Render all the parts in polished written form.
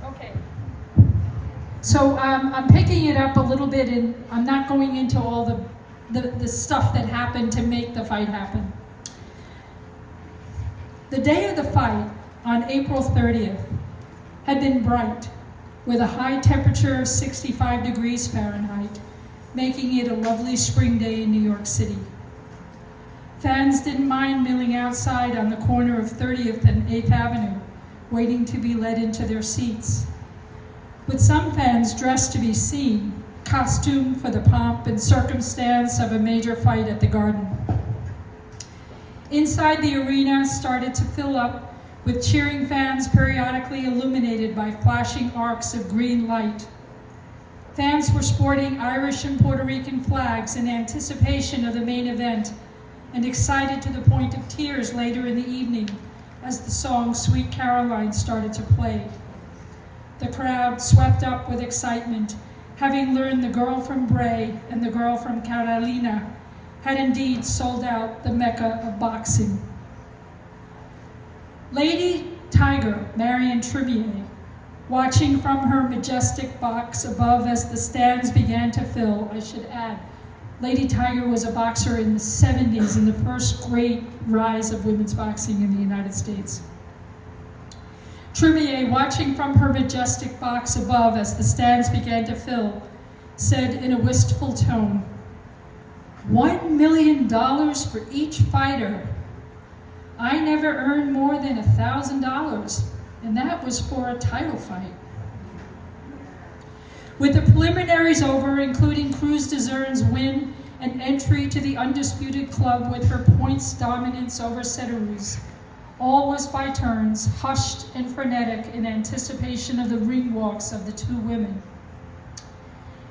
Okay. So I'm picking it up a little bit, and I'm not going into all the stuff that happened to make the fight happen. The day of the fight, on April 30th, had been bright, with a high temperature of 65 degrees Fahrenheit, making it a lovely spring day in New York City. Fans didn't mind milling outside on the corner of 30th and 8th Avenue, waiting to be led into their seats. With some fans dressed to be seen, costumed for the pomp and circumstance of a major fight at the Garden. Inside the arena started to fill up with cheering fans periodically illuminated by flashing arcs of green light. Fans were sporting Irish and Puerto Rican flags in anticipation of the main event and excited to the point of tears later in the evening as the song Sweet Caroline started to play. The crowd swept up with excitement, having learned the girl from Bray and the girl from Carolina had indeed sold out the Mecca of boxing. Lady Tiger Marion Tremblay, watching from her majestic box above as the stands began to fill, I should add, Lady Tiger was a boxer in the 70s, in the first great rise of women's boxing in the United States. Tremblay, watching from her majestic box above as the stands began to fill, said in a wistful tone, $1 million for each fighter. I never earned more than $1,000, and that was for a title fight. With the preliminaries over, including Cruz Dezern's win and entry to the undisputed club with her points dominance over Cederuz, all was by turns hushed and frenetic in anticipation of the ring walks of the two women.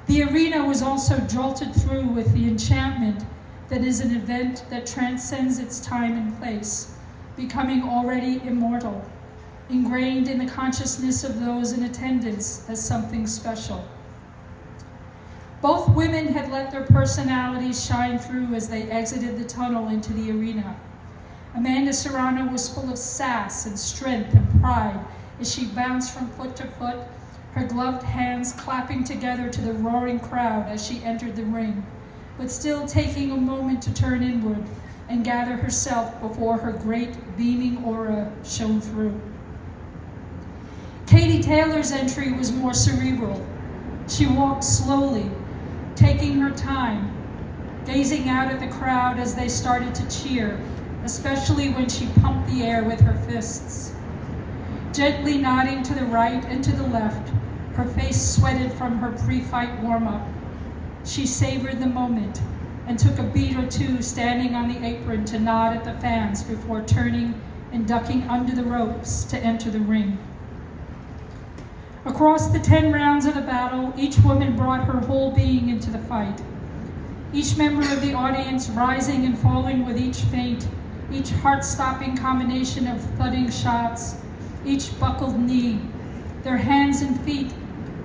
The arena was also jolted through with the enchantment that is an event that transcends its time and place, becoming already immortal, ingrained in the consciousness of those in attendance as something special. Both women had let their personalities shine through as they exited the tunnel into the arena. Amanda Serrano was full of sass and strength and pride as she bounced from foot to foot, her gloved hands clapping together to the roaring crowd as she entered the ring, but still taking a moment to turn inward and gather herself before her great beaming aura shone through. Katie Taylor's entry was more cerebral. She walked slowly, taking her time, gazing out at the crowd as they started to cheer, especially when she pumped the air with her fists. Gently nodding to the right and to the left, her face sweated from her pre-fight warm-up. She savored the moment and took a beat or two standing on the apron to nod at the fans before turning and ducking under the ropes to enter the ring. Across the 10 rounds of the battle, each woman brought her whole being into the fight. Each member of the audience rising and falling with each feint, each heart-stopping combination of thudding shots, each buckled knee, their hands and feet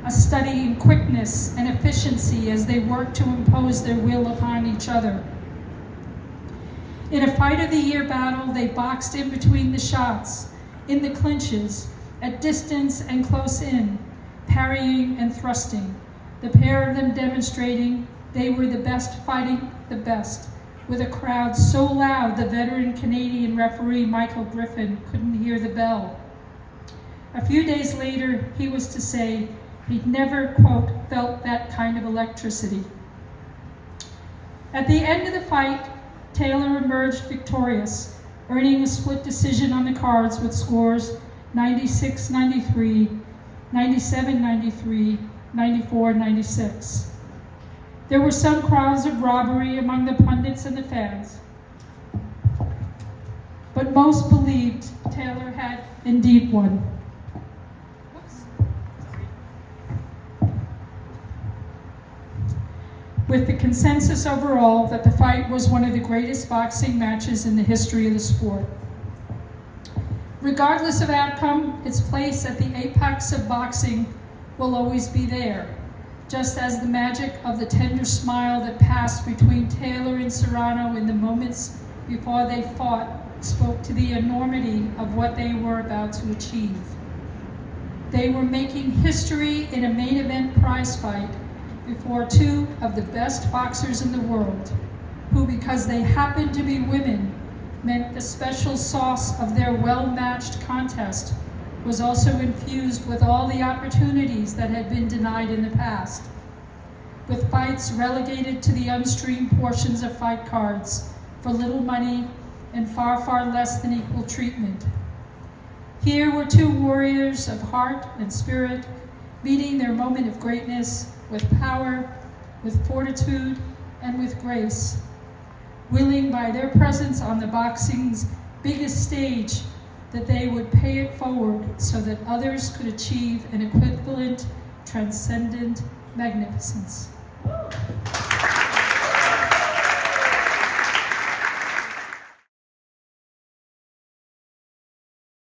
a study in quickness and efficiency as they worked to impose their will upon each other. In a Fight of the Year battle, they boxed in between the shots, in the clinches, at distance and close in, parrying and thrusting, the pair of them demonstrating they were the best fighting the best, with a crowd so loud the veteran Canadian referee Michael Griffin couldn't hear the bell. A few days later, he was to say he'd never, quote, felt that kind of electricity. At the end of the fight, Taylor emerged victorious, earning a split decision on the cards with scores 96-93, 97-93, 94-96. There were some cries of robbery among the pundits and the fans, but most believed Taylor had indeed won. With the consensus overall that the fight was one of the greatest boxing matches in the history of the sport. Regardless of outcome, its place at the apex of boxing will always be there, just as the magic of the tender smile that passed between Taylor and Serrano in the moments before they fought spoke to the enormity of what they were about to achieve. They were making history in a main event prize fight before two of the best boxers in the world, who, because they happened to be women, meant the special sauce of their well-matched contest was also infused with all the opportunities that had been denied in the past, with fights relegated to the unstreamed portions of fight cards for little money and far, far less than equal treatment. Here were two warriors of heart and spirit meeting their moment of greatness with power, with fortitude, and with grace, willing by their presence on the boxing's biggest stage that they would pay it forward so that others could achieve an equivalent, transcendent magnificence.